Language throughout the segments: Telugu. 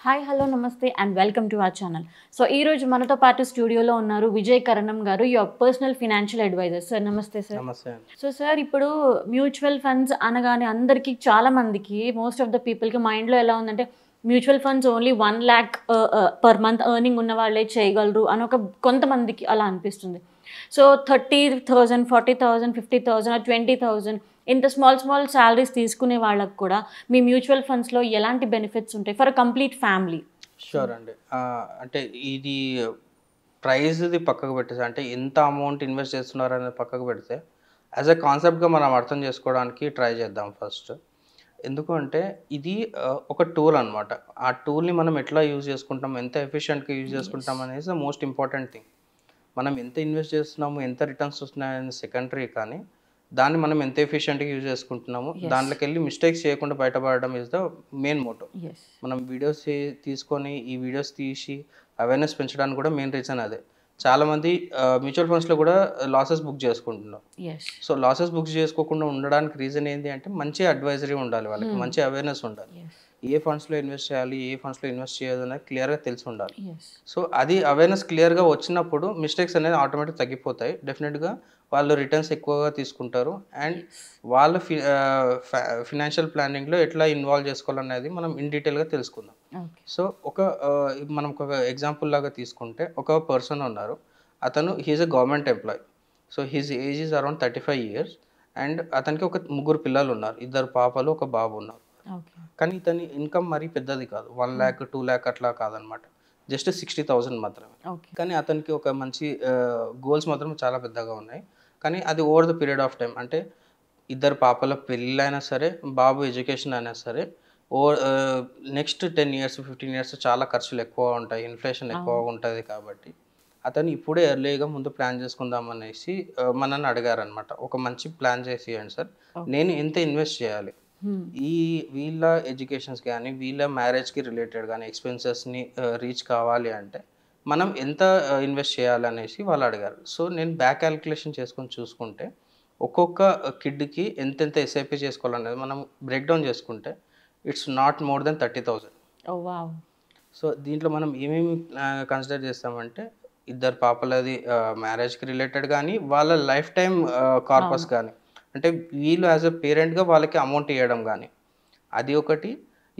హాయ్ హలో నమస్తే and welcome to our channel. So ఈ రోజు మనతో పాటు స్టూడియోలో ఉన్నారు విజయ్ కరణం గారు, your personal financial advisor. Sir నమస్తే సార్. నమస్తే అండి. సో సార్, ఇప్పుడు మ్యూచువల్ ఫండ్స్ అనగానే అందరికీ, చాలా మందికి, మోస్ట్ ఆఫ్ ద పీపుల్కి మైండ్లో ఎలా ఉందంటే mutual funds only 1 lakh per month earning ఉన్న వాళ్ళే చేయగలరు అని ఒక కొంతమందికి అలా అనిపిస్తుంది. సో 30,000, 40,000, 50,000, 20,000 ఇంత స్మాల్ శాలరీస్ తీసుకునే వాళ్ళకు కూడా మీ మ్యూచువల్ ఫండ్స్లో ఎలాంటి బెనిఫిట్స్ ఉంటాయి for a complete family? Sure అండి. అంటే ఇది ప్రైస్ది పక్కకు పెట్టేసి, అంటే ఎంత అమౌంట్ ఇన్వెస్ట్ చేస్తున్నారు అనేది పక్కకు పెడితే, యాజ్ ఎ కాన్సెప్ట్గా మనం అర్థం చేసుకోవడానికి ట్రై చేద్దాం ఫస్ట్. ఎందుకు అంటే ఇది ఒక టూల్ అనమాట. ఆ టూల్ని మనం ఎట్లా యూజ్ చేసుకుంటాం, ఎంత ఎఫిషియెంట్గా యూజ్ చేసుకుంటాం అనేది ద మోస్ట్ ఇంపార్టెంట్ థింగ్. మనం ఎంత ఇన్వెస్ట్ చేస్తున్నాము, ఎంత రిటర్న్స్ వస్తున్నాయని సెకండరీ, కానీ దాన్ని మనం ఎంత ఎఫిషియెంట్గా యూజ్ చేసుకుంటున్నాము, దాంట్లోకి వెళ్ళి మిస్టేక్స్ చేయకుండా బయటపడడం ఇస్ ద మెయిన్ మోటో. మనం వీడియోస్ తీసుకొని ఈ వీడియోస్ తీసి అవేర్నెస్ పెంచడానికి కూడా మెయిన్ రీజన్ అదే. చాలామంది మ్యూచువల్ ఫండ్స్లో కూడా లాసెస్ బుక్ చేసుకుంటున్నాం. సో లాసెస్ బుక్ చేసుకోకుండా ఉండడానికి రీజన్ ఏంటి అంటే మంచి అడ్వైజరీ ఉండాలి, వాళ్ళకి మంచి అవేర్నెస్ ఉండాలి. ఏ ఫండ్స్లో ఇన్వెస్ట్ చేయాలి, ఏ ఫండ్స్లో ఇన్వెస్ట్ చేయదు అనేది క్లియర్గా తెలిసి ఉండాలి. సో అది అవేర్నెస్ క్లియర్గా వచ్చినప్పుడు మిస్టేక్స్ అనేది ఆటోమేటిక్ తగ్గిపోతాయి. డెఫినెట్గా వాళ్ళు రిటర్న్స్ ఎక్కువగా తీసుకుంటారు. అండ్ వాళ్ళ ఫినాన్షియల్ ప్లానింగ్లో ఎట్లా ఇన్వాల్వ్ చేసుకోవాలనేది మనం ఇన్ డీటెయిల్గా తెలుసుకుందాం. సో మనం ఒక ఎగ్జాంపుల్ లాగా తీసుకుంటే, ఒక పర్సన్ ఉన్నారు, అతను he's a government employee. So his age is around 35 years. And అతనికి ఒక 3 పిల్లలు ఉన్నారు, 2 పాపలు, ఒక బాబు ఉన్నారు. కానీ ఇతని ఇన్కమ్ మరీ పెద్దది కాదు, 1 lakh 2 lakh అట్లా కాదనమాట, జస్ట్ 60,000 మాత్రమే. కానీ అతనికి ఒక మంచి గోల్స్ మాత్రం చాలా పెద్దగా ఉన్నాయి. కానీ అది over the period of time, అంటే 2 పాపల పెళ్ళి అయినా సరే, బాబు ఎడ్యుకేషన్ అయినా సరే, నెక్స్ట్ 10 years 15 years చాలా ఖర్చులు ఎక్కువ ఉంటాయి, ఇన్ఫ్లేషన్ ఎక్కువ ఉంటుంది. కాబట్టి అతను ఇప్పుడే ఎర్లీగా ముందు ప్లాన్ చేసుకుందాం అనేసి మనల్ని అడిగారనమాట. ఒక మంచి ప్లాన్ చేసి ఇవ్వండి సార్, నేను ఎంత ఇన్వెస్ట్ చేయాలి, వీళ్ళ ఎడ్యుకేషన్స్ కానీ వీళ్ళ మ్యారేజ్కి రిలేటెడ్ కానీ ఎక్స్పెన్సెస్ని రీచ్ కావాలి అంటే మనం ఎంత ఇన్వెస్ట్ చేయాలి అనేసి వాళ్ళు అడిగారు. సో నేను బ్యాక్ క్యాలిక్యులేషన్ చేసుకొని చూసుకుంటే, ఒక్కొక్క కిడ్కి ఎంతెంత ఎస్ఐపి చేసుకోవాలనేది మనం బ్రేక్ డౌన్ చేసుకుంటే it's not more than 30,000. So దీంట్లో మనం ఏమేమి కన్సిడర్ చేస్తామంటే, 2 పాపలది మ్యారేజ్కి రిలేటెడ్ కానీ, వాళ్ళ లైఫ్ టైం కార్పస్ కానీ, అంటే వీళ్ళు యాజ్ అ పేరెంట్గా వాళ్ళకి అమౌంట్ ఇవ్వడం కానీ, అది ఒకటి.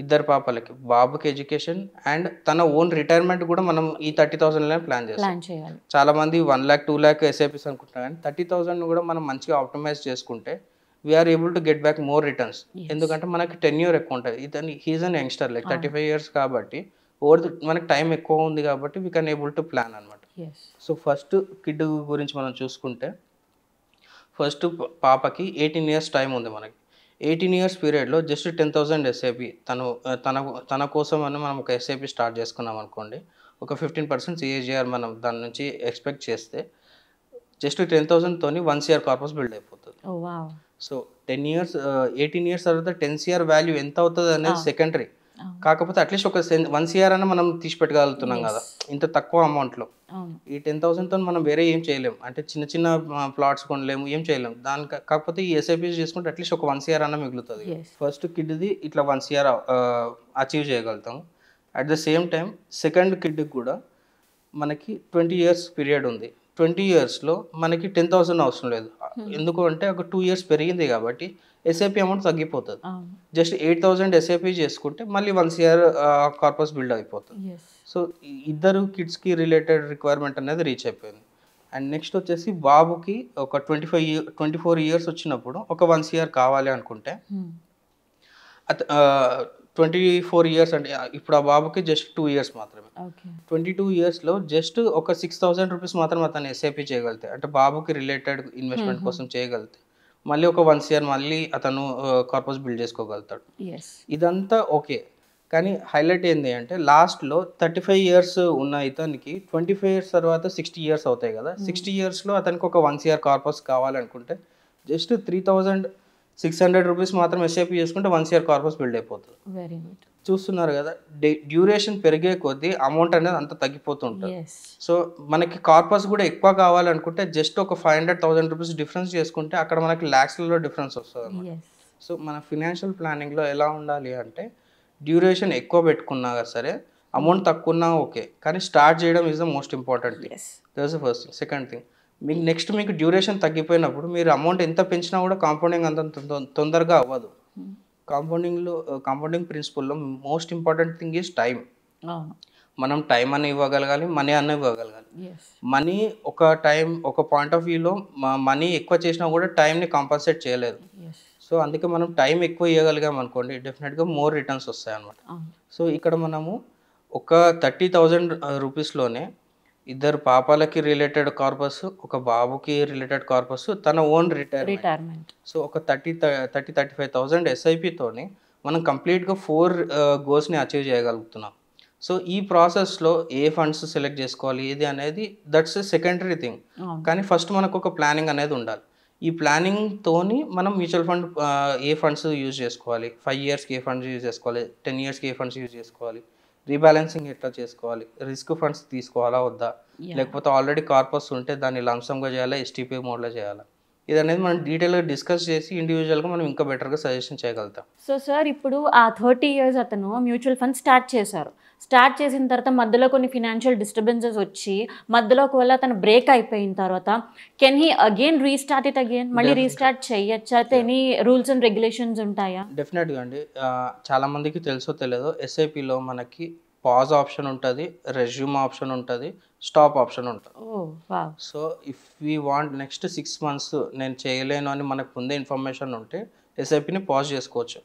2 పాపలకి, బాబుకి ఎడ్యుకేషన్, అండ్ తన ఓన్ రిటైర్మెంట్ కూడా మనం ఈ 30,000 ప్లాన్ చేస్తాం. చాలామంది 1 lakh 2 lakh ఎస్ఐపిస్ అనుకుంటున్నాం, కానీ 30,000 కూడా మనం మంచిగా ఆప్టిమైజ్ చేసుకుంటే we are able to get back more returns. ఎందుకంటే మనకి 10 years ఎక్కువ ఉంటుంది. ఇతను he's an youngster, like 35 years కాబట్టి మనకి టైం ఎక్కువ ఉంది కాబట్టి we can able to plan అనమాట. సో ఫస్ట్ కిడ్ గురించి మనం చూసుకుంటే, ఫస్ట్ పాపకి 18 years టైం ఉంది మనకి. 18 years పీరియడ్లో జస్ట్ 10,000 ఎస్ఐపి తన కోసం అని మనం ఒక ఎస్ఐపి స్టార్ట్ చేసుకున్నాం అనుకోండి, ఒక 15% సిఏజిఆర్ మనం దాని నుంచి ఎక్స్పెక్ట్ చేస్తే జస్ట్ 10,000తోని 1 CR కార్పస్ బిల్డ్ అయిపోతుంది. సో 18 years తర్వాత 10 CR వాల్యూ ఎంత అవుతుంది అనేది సెకండరీ. కాకపోతే అట్లీస్ట్ ఒక 1 CR అన్న మనం తీసి పెట్టగలుగుతున్నాం కదా ఇంత తక్కువ అమౌంట్లో. ఈ 10,000తో మనం వేరే ఏం చేయలేము, అంటే చిన్న ప్లాట్స్ కొనలేము, ఏం చేయలేము దానికి. కాకపోతే ఈ ఎస్ఐపీస్ చేసుకుంటే అట్లీస్ట్ ఒక 1 CR అన్న మిగులుతుంది. ఫస్ట్ కిడ్ది ఇట్లా 1 CR అచీవ్ చేయగలుగుతాము. At the same time second కిడ్కి కూడా మనకి 20 years పీరియడ్ ఉంది. 20 yearsలో మనకి 10,000 అవసరం లేదు. ఎందుకు అంటే ఒక 2 years పెరిగింది కాబట్టి ఎస్ఐపి అమౌంట్ తగ్గిపోతుంది. జస్ట్ 8,000 ఎస్ఐపి చేసుకుంటే మళ్ళీ 1 CR కార్పస్ బిల్డ్ అయిపోతుంది. సో 2 కిడ్స్కి రిలేటెడ్ రిక్వైర్మెంట్ అనేది రీచ్ అయిపోయింది. అండ్ నెక్స్ట్ వచ్చేసి బాబుకి ఒక 24 years వచ్చినప్పుడు ఒక 1 CR కావాలి అనుకుంటే, 24 years అంటే ఇప్పుడు ఆ బాబుకి జస్ట్ 2 years మాత్రమే. 22 yearsలో జస్ట్ ఒక 6,000 రూపీస్ మాత్రం అతను ఎస్ఐపి చేయగలితే, అంటే బాబుకి రిలేటెడ్ ఇన్వెస్ట్మెంట్ కోసం చేయగలితే మళ్ళీ ఒక 1 CR మళ్ళీ అతను కార్పస్ బిల్డ్ చేసుకోగలుగుతాడు. ఇదంతా ఓకే, కానీ హైలైట్ ఏంటి అంటే లాస్ట్లో 35 years ఉన్న ఇతనికి 25 years తర్వాత 60 years అవుతాయి కదా. 60 yearsలో అతనికి ఒక 1 CR కార్పస్ కావాలనుకుంటే జస్ట్ 3,600 రూపీస్ మాత్రం ఎస్ఐపి చేసుకుంటే 1 CR కార్పస్ బిల్డ్ అయిపోతుంది. చూస్తున్నారు కదా, డ్యూరేషన్ పెరిగే కొద్దీ అమౌంట్ అనేది అంత తగ్గిపోతుంటుంది. సో మనకి కార్పస్ కూడా ఎక్కువ కావాలనుకుంటే జస్ట్ ఒక 500,000 రూపీస్ డిఫరెన్స్ చేసుకుంటే అక్కడ మనకి ల్యాక్స్లలో డిఫరెన్స్ వస్తుంది అన్నమాట. సో మన ఫినాన్షియల్ ప్లానింగ్లో ఎలా ఉండాలి అంటే, డ్యూరేషన్ ఎక్కువ పెట్టుకున్నా సరే అమౌంట్ తక్కువ ఉన్నా ఓకే, కానీ స్టార్ట్ చేయడం is the most important thing. Yes. That's the first thing. Second thing, మీకు నెక్స్ట్ మీకు డ్యూరేషన్ తగ్గిపోయినప్పుడు మీరు అమౌంట్ ఎంత పెంచినా కూడా కాంపౌండింగ్ అంత తొందరగా అవ్వదు. కాంపౌండింగ్ ప్రిన్సిపల్లో most important thing is time. అవును. మనం టైం అన్న ఇవ్వగలగాలి, మనీ అన్న ఇవ్వగలగాలి. ఎస్. మనీ ఒక పాయింట్ ఆఫ్ వ్యూలో మనీ ఎక్కువ చేసినా కూడా టైంని కాంపన్సేట్ చేయలేదు. ఎస్. సో అందుకే మనం టైం ఎక్కువ ఇవ్వగలిగాం అనుకోండి, డెఫినెట్గా మోర్ రిటర్న్స్ వస్తాయి అన్నమాట. అవును. సో ఇక్కడ మనము ఒక 30,000 రూపీస్లోనే ఇద్దరు పాపాలకి రిలేటెడ్ కార్పస్, ఒక బాబుకి రిలేటెడ్ కార్పస్, తన ఓన్ రిటైర్మెంట్. సో ఒక 35,000 ఎస్ఐపితోని మనం కంప్లీట్గా 4 గోల్స్ని అచీవ్ చేయగలుగుతున్నాం. సో ఈ ప్రాసెస్లో ఏ ఫండ్స్ సెలెక్ట్ చేసుకోవాలి ఏది అనేది దట్స్ సెకండరీ థింగ్. కానీ ఫస్ట్ మనకు ఒక ప్లానింగ్ అనేది ఉండాలి. ఈ ప్లానింగ్తోని మనం మ్యూచువల్ ఫండ్ ఏ ఫండ్స్ యూజ్ చేసుకోవాలి, 5 ఇయర్స్కి ఏ ఫండ్స్ యూజ్ చేసుకోవాలి, 10 ఇయర్స్కి ఏ ఫండ్స్ యూజ్ చేసుకోవాలి, రీబ్యాలెన్సింగ్ ఎట్లా చేసుకోవాలి, రిస్క్ ఫండ్స్ తీసుకోవాలా వద్దా, లేకపోతే ఆల్రెడీ కార్పస్ ఉంటే దాన్ని లంసంగా చేయాలా, ఎస్టీపీ మోడ్లో చేయాలా, ఇది అనేది మనం డీటెయిల్గా డిస్కస్ చేసి ఇండివిజువల్గా మనం ఇంకా బెటర్గా సజెషన్ చేయగలుగుతాం. సో సార్, ఇప్పుడు ఆ 30 years అతను మ్యూచువల్ ఫండ్ స్టార్ట్ చేశారు. స్టార్ట్ చేసిన తర్వాత మధ్యలో కొన్ని ఫినాన్షియల్ డిస్టర్బెన్సెస్ వచ్చి మధ్యలో ఒకవేళ అతను బ్రేక్ అయిపోయిన తర్వాత can he again restart it again? మళ్ళీ రీస్టార్ట్ చేయొచ్చా? అయితే ఎనీ రూల్స్ అండ్ రెగ్యులేషన్స్ ఉంటాయా? డెఫినెట్గా అండి. చాలా మందికి తెలుసో తెలియదో ఎస్ఐపిలో మనకి పాజ్ ఆప్షన్ ఉంటుంది, రెజ్యూమ్ ఆప్షన్ ఉంటుంది, స్టాప్ ఆప్షన్ ఉంటుంది. So if we want next 6 months నేను చేయలేను అని మనకు ముందే ఇన్ఫర్మేషన్ ఉంటే ఎస్ఐపిని పాజ్ చేసుకోవచ్చు.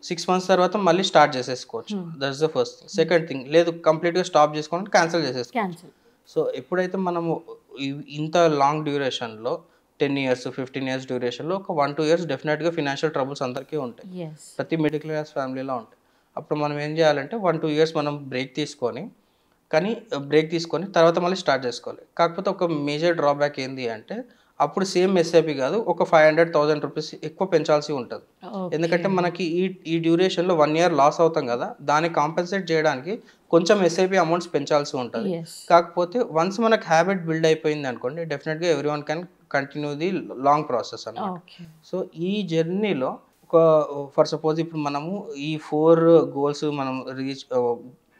6 months తర్వాత మళ్ళీ స్టార్ట్ చేసేసుకోవచ్చు. That's the first thing. Second thing, లేదు కంప్లీట్గా స్టాప్ చేసుకోవాలి, క్యాన్సిల్ చేసేసుకోవచ్చు. సో ఎప్పుడైతే మనము ఇంత లాంగ్ డ్యూరేషన్లో 10 years 15 years డ్యూరేషన్లో ఒక 1-2 years డెఫినెట్గా ఫినాన్షియల్ ట్రబుల్స్ అందరికీ ఉంటాయి, ప్రతి మిడిల్ క్లాస్ ఫ్యామిలీలో ఉంటాయి. అప్పుడు మనం ఏం చేయాలంటే 1-2 years మనం బ్రేక్ తీసుకొని తర్వాత మళ్ళీ స్టార్ట్ చేసుకోవాలి. కాకపోతే ఒక మేజర్ డ్రాబ్యాక్ ఏంటి అంటే అప్పుడు సేమ్ ఎస్ఐపి కాదు, ఒక 500,000 రూపీస్ ఎక్కువ పెంచాల్సి ఉంటుంది. ఎందుకంటే మనకి ఈ డ్యూరేషన్లో 1 year లాస్ అవుతాం కదా, దాన్ని కాంపెన్సేట్ చేయడానికి కొంచెం ఎస్ఐపి అమౌంట్స్ పెంచాల్సి ఉంటుంది. కాకపోతే వన్స్ మనకు హ్యాబిట్ బిల్డ్ అయిపోయింది అనుకోండి, డెఫినెట్గా every one can continue the long process అన్నమాట. సో ఈ జర్నీలో ఫర్ సపోజ్ ఇప్పుడు మనము ఈ 4 goals మనం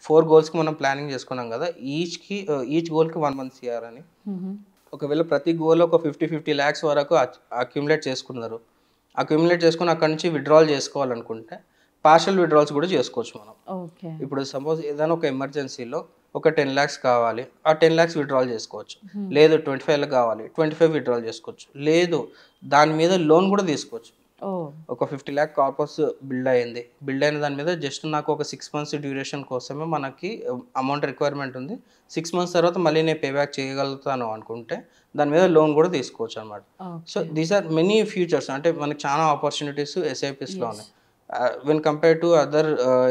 4 goalsకి మనం ప్లానింగ్ చేసుకున్నాం కదా, ఈచ్ గోల్కి 1 month చేయాలని. ఒకవేళ ప్రతి గోల్ ఒక 50 lakhs వరకు అక్యుములేట్ చేసుకున్నారు. అక్యుములేట్ చేసుకుని అక్కడ నుంచి విత్డ్రాల్ చేసుకోవాలనుకుంటే పార్షల్ విత్డ్రాల్స్ కూడా చేసుకోవచ్చు మనం. ఇప్పుడు సపోజ్ ఏదైనా ఒక ఎమర్జెన్సీలో ఒక 10 lakhs కావాలి, ఆ 10 lakhs విత్డ్రాల్ చేసుకోవచ్చు. లేదు 25 lakhs కావాలి, 25 విత్డ్రాల్ చేసుకోవచ్చు. లేదు దాని మీద లోన్ కూడా తీసుకోవచ్చు. ఒక 50 lakh కార్పస్ బిల్డ్ అయిన దాని మీద జస్ట్ నాకు ఒక 6 months డ్యూరేషన్ కోసమే మనకి అమౌంట్ రిక్వైర్మెంట్ ఉంది. 6 months తర్వాత మళ్ళీ నేను పే బ్యాక్ చేయగలుగుతాను అనుకుంటే దాని మీద లోన్ కూడా తీసుకోవచ్చు అనమాట. So these are many futures, అంటే మనకి చాలా ఆపర్చునిటీస్ ఎస్ఐపిస్లో ఉన్నాయి. When compare to other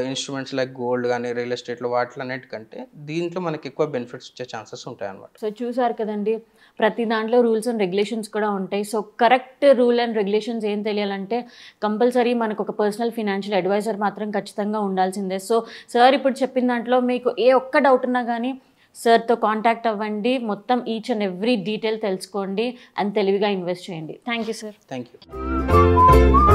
instruments like gold కానీ రియల్ ఎస్టేట్లో వాటిలన్నిటికంటే దీంట్లో మనకి ఎక్కువ బెనిఫిట్స్ వచ్చే ఛాన్సెస్ ఉంటాయి అన్నమాట. సో చూసారు కదండి, ప్రతి దాంట్లో రూల్స్ అండ్ రెగ్యులేషన్స్ కూడా ఉంటాయి. So correct rule and regulations ఏం తెలియాలంటే కంపల్సరీ మనకు ఒక పర్సనల్ ఫినాన్షియల్ అడ్వైజర్ మాత్రం ఖచ్చితంగా ఉండాల్సిందే. సో సార్ ఇప్పుడు చెప్పిన దాంట్లో మీకు ఏ ఒక్క డౌట్ ఉన్నా కానీ సార్తో కాంటాక్ట్ అవ్వండి, మొత్తం ఈచ్ అండ్ ఎవ్రీ డీటెయిల్ తెలుసుకోండి అండ్ తెలివిగా ఇన్వెస్ట్ చేయండి. Thank you sir. Thank you.